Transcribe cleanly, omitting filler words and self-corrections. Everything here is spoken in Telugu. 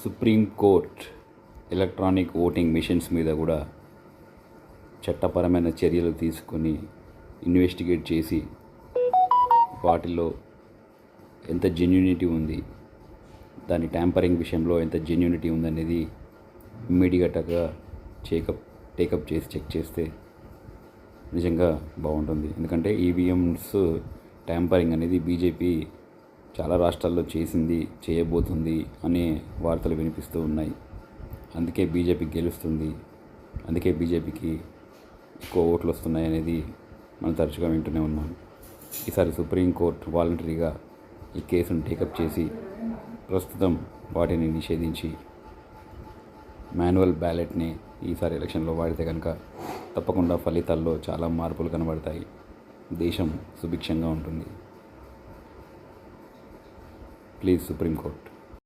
సుప్రీంకోర్టు ఎలక్ట్రానిక్ ఓటింగ్ మిషన్స్ మీద కూడా చట్టపరమైన చర్యలు తీసుకొని ఇన్వెస్టిగేట్ చేసి వాటిల్లో ఎంత జెన్యూనిటీ ఉంది, దాని ట్యాంపరింగ్ విషయంలో ఎంత జెన్యూనిటీ ఉందనేది ఇమ్మీడియట్గా టేకప్ చేసి చెక్ చేస్తే నిజంగా బాగుంటుంది. ఎందుకంటే ఈవీఎంస్ ట్యాంపరింగ్ అనేది బీజేపీ చాలా రాష్ట్రాల్లో చేసింది, చేయబోతుంది అనే వార్తలు వినిపిస్తూ ఉన్నాయి. అందుకే బీజేపీ గెలుస్తుంది, అందుకే బీజేపీకి ఎక్కువ ఓట్లు వస్తున్నాయి అనేది మనం తరచుగా వింటూనే ఉన్నాం. ఈసారి సుప్రీంకోర్టు వాలంటరీగా ఈ కేసును టేకప్ చేసి ప్రస్తుతం వాటిని నిషేధించి మాన్యువల్ బ్యాలెట్ని ఈసారి ఎలక్షన్లో వాడితే కనుక తప్పకుండా ఫలితాల్లో చాలా మార్పులు కనబడతాయి. దేశం సుభిక్షంగా ఉంటుంది. Please supreme court.